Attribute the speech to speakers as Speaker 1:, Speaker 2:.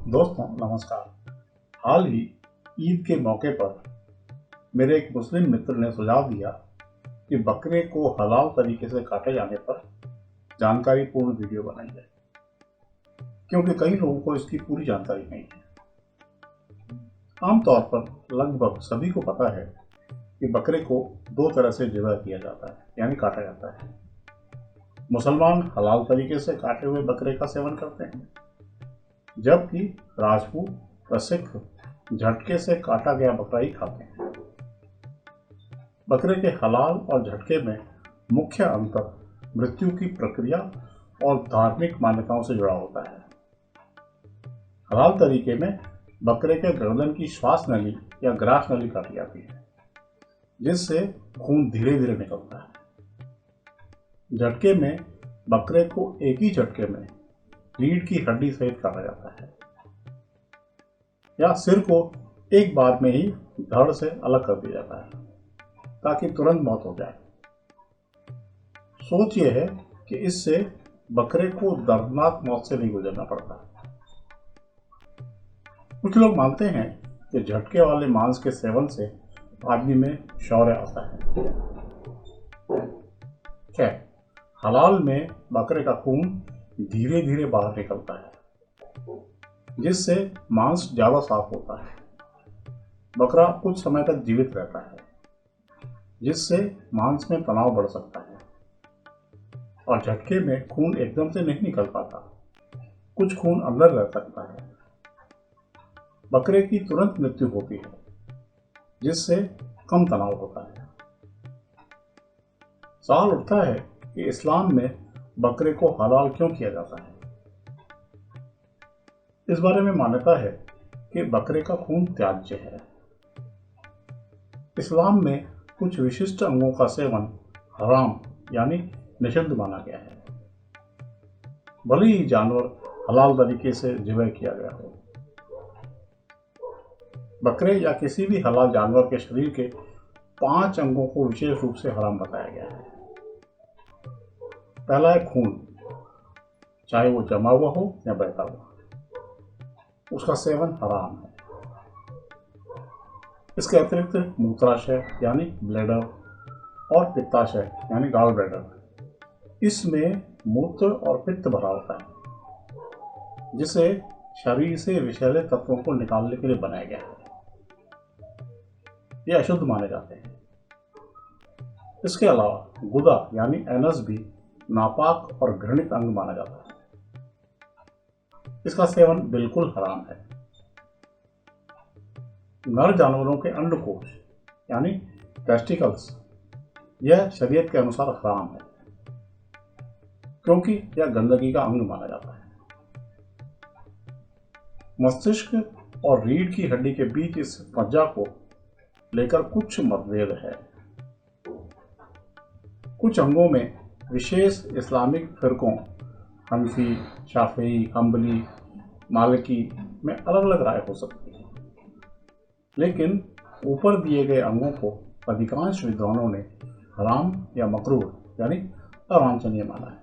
Speaker 1: दोस्तों नमस्कार। हाल ही ईद के मौके पर मेरे एक मुस्लिम मित्र ने सुझाव दिया कि बकरे को हलाल तरीके से काटे जाने पर जानकारीपूर्ण वीडियो बनाई जाए, क्योंकि कई लोगों को इसकी पूरी जानकारी नहीं है। आमतौर पर लगभग सभी को पता है कि बकरे को दो तरह से ज़िबह किया जाता है, यानी काटा जाता है। मुसलमान हलाल तरीके से काटे हुए बकरे का सेवन करते हैं, जबकि राजपूत व सिख झटके से काटा गया बकरा ही खाते हैं। बकरे के हलाल और झटके में मुख्य अंतर मृत्यु की प्रक्रिया और धार्मिक मान्यताओं से जुड़ा होता है। हलाल तरीके में बकरे के गर्दन की श्वास नली या ग्रास नली काटी जाती है, जिससे खून धीरे धीरे निकलता है। झटके में बकरे को एक ही झटके में रीढ़ की हड्डी सहित काटा जाता है या सिर को एक बार में ही धड़ से अलग कर दिया जाता है ताकि तुरंत मौत हो जाए। सोच यह है कि इससे बकरे को दर्दनाक मौत से नहीं गुजरना पड़ता। कुछ लोग मानते हैं कि झटके वाले मांस के सेवन से आदमी में शौर्य आता है। खैर, हलाल में बकरे का खून धीरे धीरे बाहर निकलता है, जिससे मांस ज्यादा साफ होता है। बकरा कुछ समय तक जीवित रहता है, जिससे मांस में तनाव बढ़ सकता है और झटके में खून एकदम से नहीं निकल पाता। कुछ खून अंदर रह सकता है। बकरे की तुरंत मृत्यु होती है, जिससे कम तनाव होता है। सवाल उठता है कि इस्लाम में बकरे को हलाल क्यों किया जाता है। इस बारे में मान्यता है कि बकरे का खून त्याज्य है। इस्लाम में कुछ विशिष्ट अंगों का सेवन हराम यानी निषिद्ध माना गया है, भले ही जानवर हलाल तरीके से ज़िबह किया गया हो। बकरे या किसी भी हलाल जानवर के शरीर के 5 अंगों को विशेष रूप से हराम बताया गया है। पहला है खून, चाहे वो जमा हुआ हो या बहता हुआ, उसका सेवन हराम है। इसके अतिरिक्त मूत्राशय यानी ब्लैडर और पित्ताशय यानी गॉल ब्लैडर, इसमें मूत्र और पित्त भरा होता है, जिसे शरीर से विषैले तत्वों को निकालने के लिए बनाया गया है। ये अशुद्ध माने जाते हैं। इसके अलावा गुदा यानी एनस भी नापाक और घृणित अंग माना जाता है। इसका सेवन बिल्कुल हराम है। नर जानवरों के अंडकोश यानी टेस्टिकल्स, यह शरीयत के अनुसार हराम है, क्योंकि यह गंदगी का अंग माना जाता है। मस्तिष्क और रीढ़ की हड्डी के बीच इस मज्जा को लेकर कुछ मतभेद है। कुछ अंगों में विशेष इस्लामिक फिरकों हनफी, शाफी, हम्बली, मालिकी में अलग अलग राय हो सकती है, लेकिन ऊपर दिए गए अंगों को अधिकांश विद्वानों ने हराम या मकरूह यानी अवांछनीय माना है।